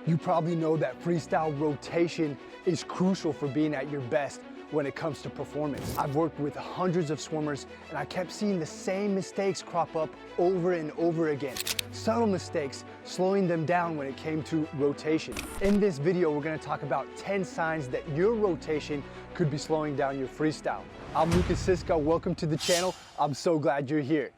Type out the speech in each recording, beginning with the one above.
You probably know that freestyle rotation is crucial for being at your best when it comes to performance. I've worked with hundreds of swimmers and I kept seeing the same mistakes crop up over and over again. Subtle mistakes, slowing them down when it came to rotation. In this video, we're gonna talk about 10 signs that your rotation could be slowing down your freestyle. I'm Lukas Siska, welcome to the channel. I'm so glad you're here.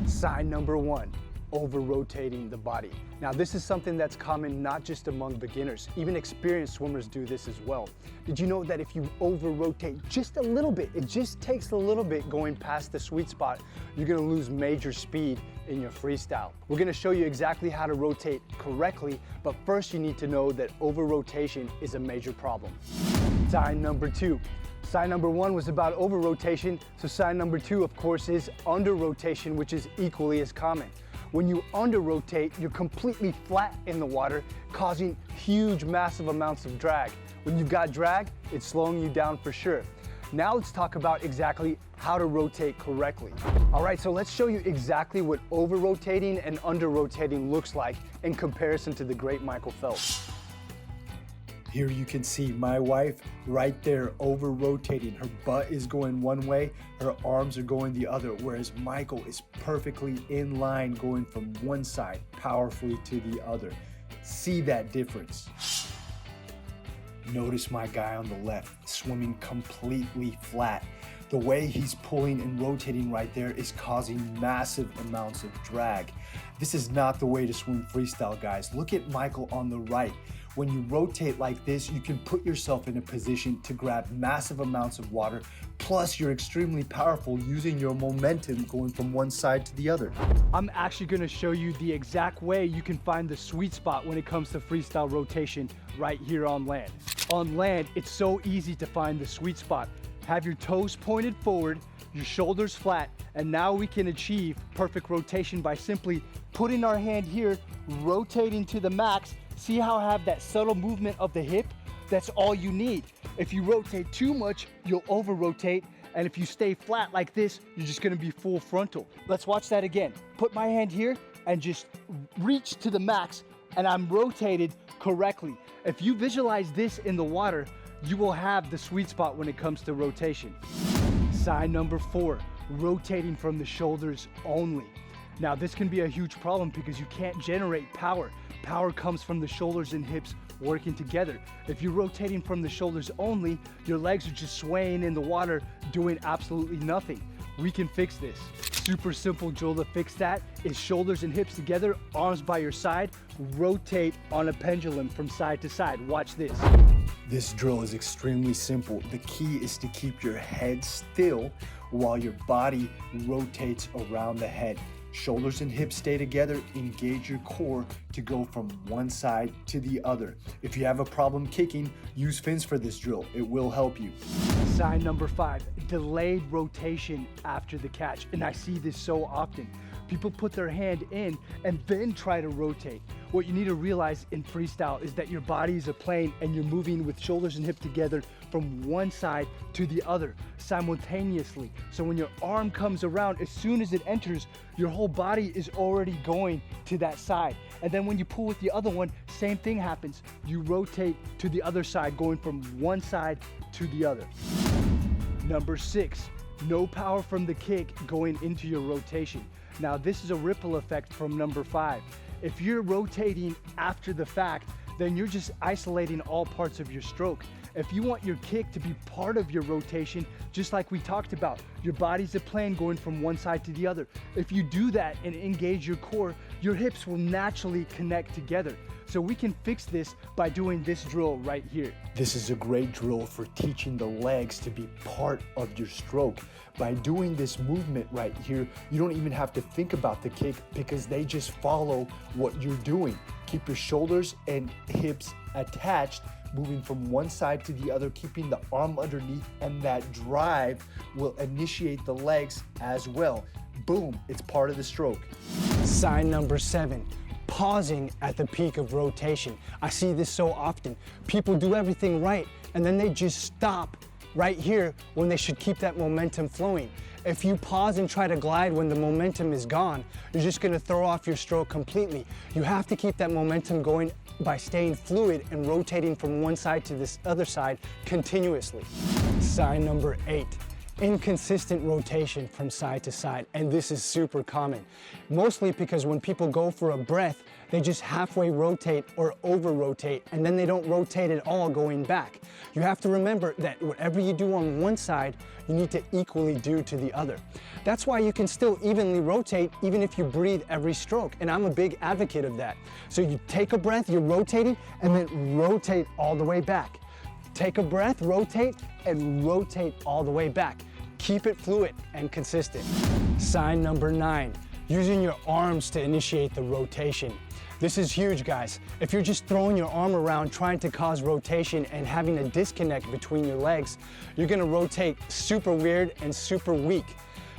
Sign number one, over-rotating the body. Now this is something that's common not just among beginners, even experienced swimmers do this as well. Did you know that if you over-rotate just a little bit, it just takes a little bit going past the sweet spot, you're gonna lose major speed in your freestyle. We're gonna show you exactly how to rotate correctly, but first you need to know that over-rotation is a major problem. Sign number two. Sign number one was about over-rotation, so sign number two, of course, is under-rotation, which is equally as common. When you under-rotate, you're completely flat in the water, causing huge, massive amounts of drag. When you've got drag, it's slowing you down for sure. Now let's talk about exactly how to rotate correctly. All right, so let's show you exactly what over-rotating and under-rotating looks like in comparison to the great Michael Phelps. Here you can see my wife right there over-rotating. Her butt is going one way, her arms are going the other, whereas Michael is perfectly in line going from one side powerfully to the other. See that difference? Notice my guy on the left swimming completely flat. The way he's pulling and rotating right there is causing massive amounts of drag. This is not the way to swim freestyle, guys. Look at Michael on the right. When you rotate like this, you can put yourself in a position to grab massive amounts of water, plus you're extremely powerful using your momentum going from one side to the other. I'm actually gonna show you the exact way you can find the sweet spot when it comes to freestyle rotation right here on land. On land, it's so easy to find the sweet spot. Have your toes pointed forward, your shoulders flat, and now we can achieve perfect rotation by simply putting our hand here, rotating to the max. See how I have that subtle movement of the hip? That's all you need. If you rotate too much, you'll over-rotate, and if you stay flat like this, you're just gonna be full frontal. Let's watch that again. Put my hand here and just reach to the max, and I'm rotated correctly. If you visualize this in the water, you will have the sweet spot when it comes to rotation. Sign number four, rotating from the shoulders only. Now this can be a huge problem because you can't generate power. Power comes from the shoulders and hips working together. If you're rotating from the shoulders only, your legs are just swaying in the water, doing absolutely nothing. We can fix this. Super simple drill to fix that is shoulders and hips together, arms by your side, rotate on a pendulum from side to side. Watch this. This drill is extremely simple. The key is to keep your head still while your body rotates around the head. Shoulders and hips stay together, engage your core to go from one side to the other. If you have a problem kicking, use fins for this drill. It will help you. Sign number five, delayed rotation after the catch. And I see this so often. People put their hand in and then try to rotate. What you need to realize in freestyle is that your body is a plane and you're moving with shoulders and hips together from one side to the other simultaneously. So when your arm comes around, as soon as it enters, your whole body is already going to that side. And then when you pull with the other one, same thing happens. You rotate to the other side, going from one side to the other. Number six, no power from the kick going into your rotation. Now this is a ripple effect from number five. If you're rotating after the fact, then you're just isolating all parts of your stroke. If you want your kick to be part of your rotation, just like we talked about, your body's a plane going from one side to the other. If you do that and engage your core, your hips will naturally connect together. So we can fix this by doing this drill right here. This is a great drill for teaching the legs to be part of your stroke. By doing this movement right here, you don't even have to think about the kick because they just follow what you're doing. Keep your shoulders and hips attached, moving from one side to the other, keeping the arm underneath, and that drive will initiate the legs as well. Boom, it's part of the stroke. Sign number seven, pausing at the peak of rotation. I see this so often. People do everything right, and then they just stop right here when they should keep that momentum flowing. If you pause and try to glide when the momentum is gone, you're just gonna throw off your stroke completely. You have to keep that momentum going by staying fluid and rotating from one side to this other side continuously. Sign number 8. Inconsistent rotation from side to side, and this is super common. Mostly because when people go for a breath, they just halfway rotate or over rotate, and then they don't rotate at all going back. You have to remember that whatever you do on one side, you need to equally do to the other. That's why you can still evenly rotate even if you breathe every stroke, and I'm a big advocate of that. So you take a breath, you're rotating, and then rotate all the way back. Take a breath, rotate, and rotate all the way back. Keep it fluid and consistent. Sign number 9, using your arms to initiate the rotation. This is huge, guys. If you're just throwing your arm around trying to cause rotation and having a disconnect between your legs, you're gonna rotate super weird and super weak.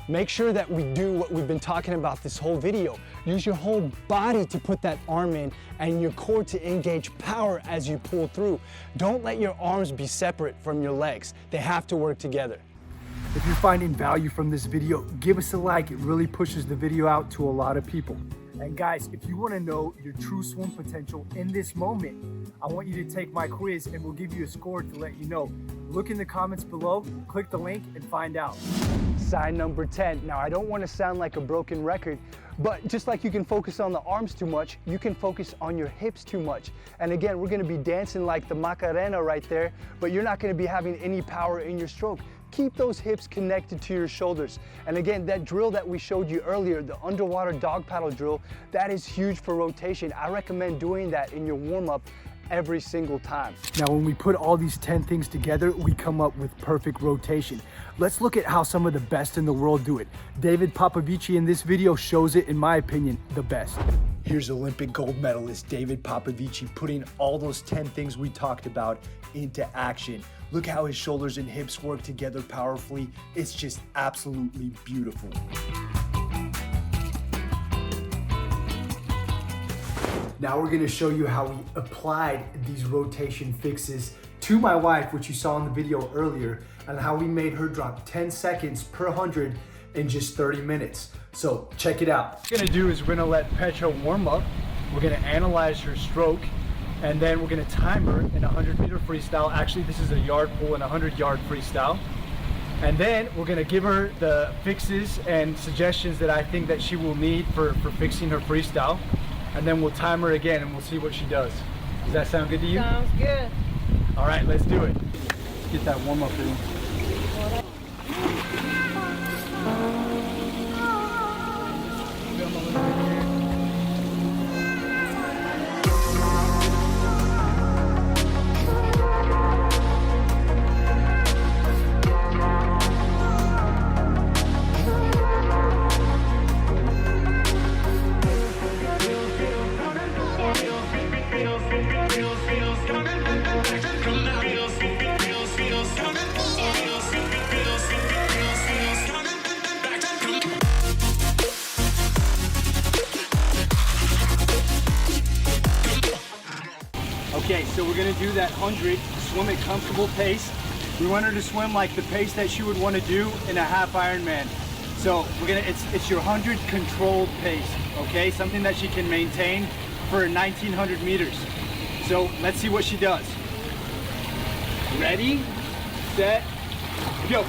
Make sure that we do what we've been talking about this whole video. Use your whole body to put that arm in and your core to engage power as you pull through. Don't let your arms be separate from your legs. They have to work together. If you're finding value from this video, give us a like. It really pushes the video out to a lot of people. And guys, if you want to know your true swim potential in this moment, I want you to take my quiz and we'll give you a score to let you know. Look in the comments below, click the link and find out. Sign number 10. Now, I don't want to sound like a broken record, but just like you can focus on the arms too much, you can focus on your hips too much. And again, we're going to be dancing like the Macarena right there, but you're not going to be having any power in your stroke. Keep those hips connected to your shoulders. And again, that drill that we showed you earlier, the underwater dog paddle drill, that is huge for rotation. I recommend doing that in your warm-up every single time. Now, when we put all these 10 things together, we come up with perfect rotation. Let's look at how some of the best in the world do it. David Popovici in this video shows it, in my opinion, the best. Here's Olympic gold medalist David Popovici putting all those 10 things we talked about into action. Look how his shoulders and hips work together powerfully. It's just absolutely beautiful. Now we're gonna show you how we applied these rotation fixes to my wife, which you saw in the video earlier, and how we made her drop 10 seconds per 100 in just 30 minutes. So check it out. What we're gonna do is we're gonna let Petra warm up. We're gonna analyze her stroke, and then we're gonna time her in a 100-meter freestyle. Actually, this is a yard pull and a 100-yard freestyle. And then we're gonna give her the fixes and suggestions that I think that she will need for fixing her freestyle. And then we'll time her again and we'll see what she does. Does that sound good to you? Sounds good. All right, let's do it. Let's get that warm up in. Okay, so we're gonna do that 100, swim at comfortable pace. We want her to swim like the pace that she would want to do in a half Ironman. So we're gonna, it's your 100 controlled pace, okay? Something that she can maintain for 1900 meters. So let's see what she does. Ready, set, go.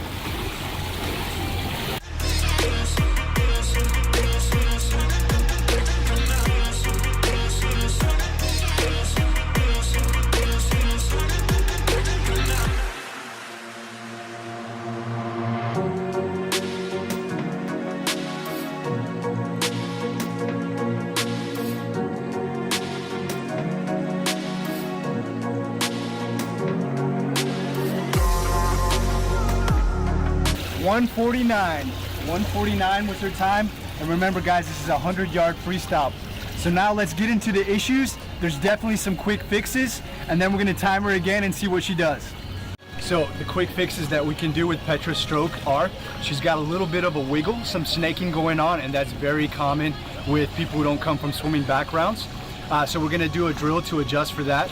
$149 was her time. And remember guys, this is a 100-yard freestyle. So now let's get into the issues. There's definitely some quick fixes, and then we're gonna time her again and see what she does. So the quick fixes that we can do with Petra's stroke are, she's got a little bit of a wiggle, some snaking going on, and that's very common with people who don't come from swimming backgrounds. So we're gonna do a drill to adjust for that.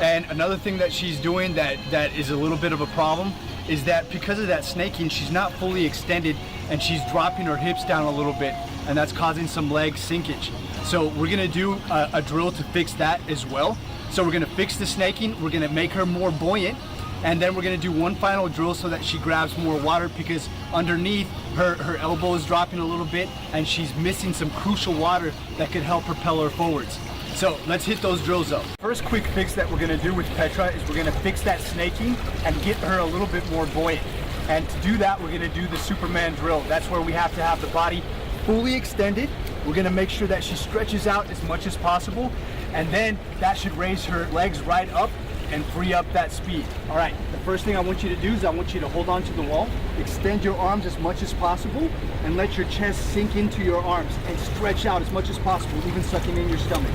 And another thing that she's doing that is a little bit of a problem is that because of that snaking, she's not fully extended and she's dropping her hips down a little bit, and that's causing some leg sinkage. So we're gonna do a drill to fix that as well. So we're gonna fix the snaking, we're gonna make her more buoyant, and then we're gonna do one final drill so that she grabs more water, because underneath her elbow is dropping a little bit and she's missing some crucial water that could help propel her forwards. So let's hit those drills up. First quick fix that we're gonna do with Petra is we're gonna fix that snaking and get her a little bit more buoyant. And to do that, we're gonna do the Superman drill. That's where we have to have the body fully extended. We're gonna make sure that she stretches out as much as possible, and then that should raise her legs right up and free up that speed. All right, the first thing I want you to do is I want you to hold on to the wall, extend your arms as much as possible, and let your chest sink into your arms and stretch out as much as possible, even sucking in your stomach.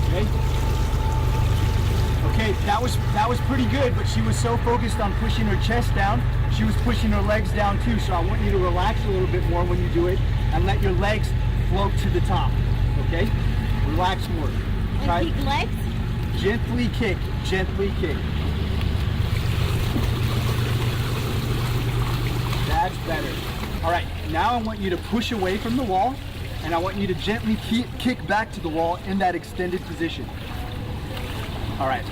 Okay. Okay, that was pretty good, but she was so focused on pushing her chest down, she was pushing her legs down too. So I want you to relax a little bit more when you do it and let your legs float to the top, okay? Relax more. And kick legs? Gently kick, gently kick. That's better. All right, now I want you to push away from the wall, and I want you to gently kick back to the wall in that extended position. All right.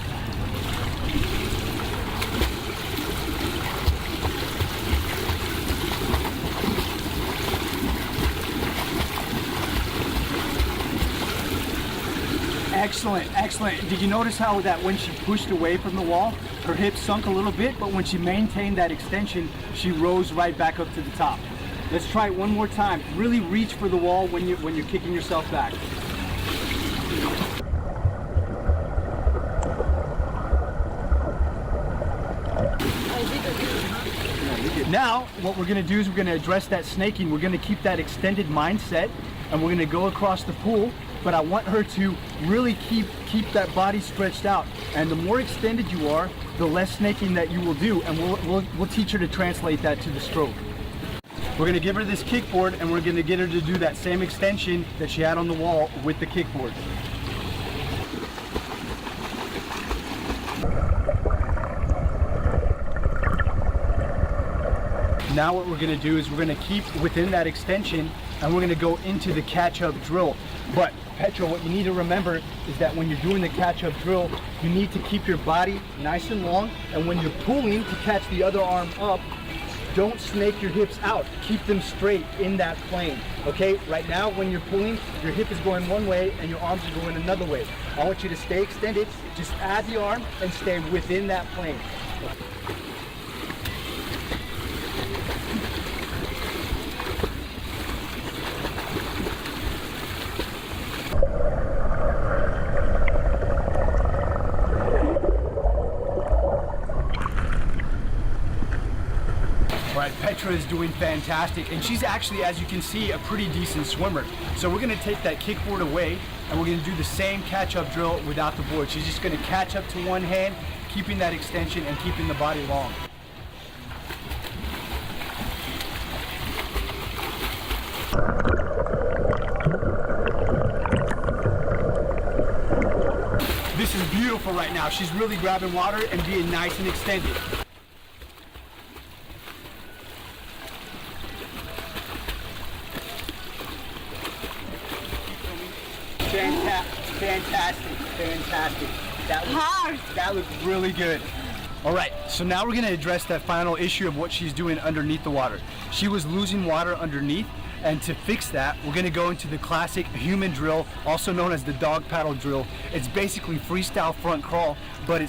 Excellent, excellent. Did you notice how that when she pushed away from the wall, her hips sunk a little bit, but when she maintained that extension, she rose right back up to the top. Let's try it one more time. Really reach for the wall when you're kicking yourself back. Now, what we're gonna do is we're gonna address that snaking. We're gonna keep that extended mindset, and we're gonna go across the pool, but I want her to really keep that body stretched out. And the more extended you are, the less snaking that you will do, and we'll teach her to translate that to the stroke. We're gonna give her this kickboard, and we're gonna get her to do that same extension that she had on the wall with the kickboard. Now what we're gonna do is we're gonna keep within that extension, and we're gonna go into the catch-up drill. But Petra, what you need to remember is that when you're doing the catch-up drill, you need to keep your body nice and long, and when you're pulling to catch the other arm up, don't snake your hips out. Keep them straight in that plane, okay? Right now, when you're pulling, your hip is going one way and your arms are going another way. I want you to stay extended, just add the arm and stay within that plane. Right, Petra is doing fantastic, and she's actually, as you can see, a pretty decent swimmer. So we're gonna take that kickboard away, and we're gonna do the same catch-up drill without the board. She's just gonna catch up to one hand, keeping that extension and keeping the body long. This is beautiful right now. She's really grabbing water and being nice and extended. Fantastic, fantastic. That looks really good. All right, so now we're gonna address that final issue of what she's doing underneath the water. She was losing water underneath, and to fix that, we're gonna go into the classic human drill, also known as the dog paddle drill. It's basically freestyle front crawl, but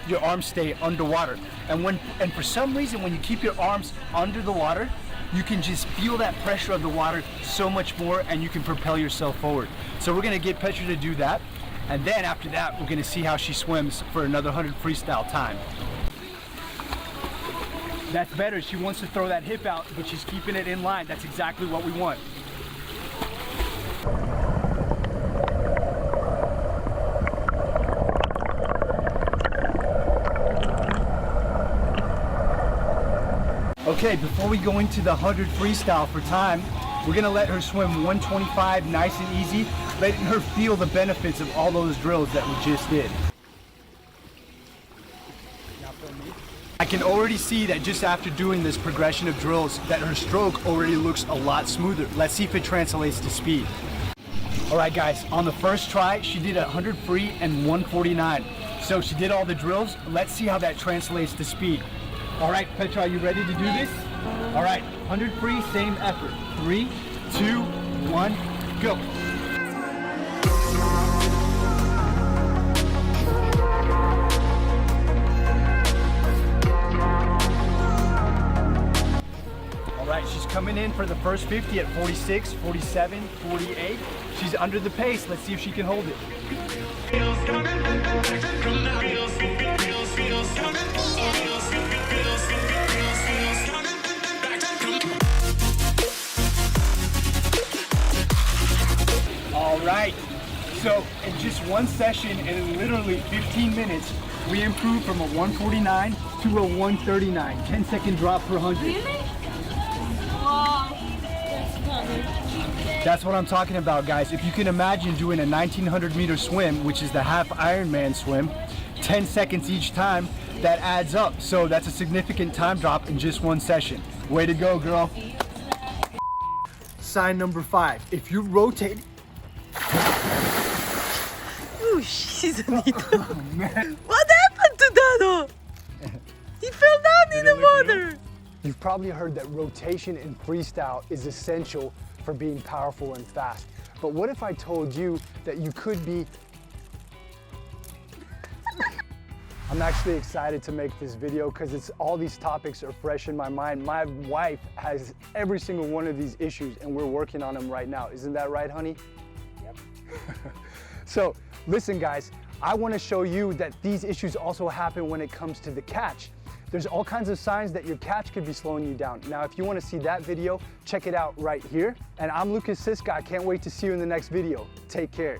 your arms stay underwater. And for some reason, when you keep your arms under the water, you can just feel that pressure of the water so much more, and you can propel yourself forward. So we're gonna get Petra to do that, and then after that, we're gonna see how she swims for another 100 freestyle time. That's better. She wants to throw that hip out, but she's keeping it in line. That's exactly what we want. Okay, before we go into the 100 freestyle for time, We're gonna let her swim 125 nice and easy, letting her feel the benefits of all those drills that we just did. I can already see that just after doing this progression of drills that her stroke already looks a lot smoother. Let's see if it translates to speed. All right guys, on the first try, she did 100 free and 149. So she did all the drills. Let's see how that translates to speed. All right, Petra, are you ready to do this? All right, 100 free, same effort. 3, 2, 1, go. All right, she's coming in for the first 50 at 46, 47, 48. She's under the pace. Let's see if she can hold it. All right, so in just one session and in literally 15 minutes, we improved from a 149 to a 139, 10-second drop per 100. Really? Wow, that's funny. That's what I'm talking about, guys. If you can imagine doing a 1900 meter swim, which is the half Ironman swim, 10 seconds each time, that adds up. So that's a significant time drop in just one session. Way to go, girl. Sign number 5. If you rotate... Oh, she's a needle. Oh, man. What happened to Dado? He fell down in the water. You've probably heard that rotation in freestyle is essential for being powerful and fast. But what if I told you that you could be... I'm actually excited to make this video because all these topics are fresh in my mind. My wife has every single one of these issues and we're working on them right now. Isn't that right, honey? Yep. So listen, guys, I want to show you that these issues also happen when it comes to the catch. There's all kinds of signs that your catch could be slowing you down. Now, if you want to see that video, check it out right here. And I'm Lukas Siska. I can't wait to see you in the next video. Take care.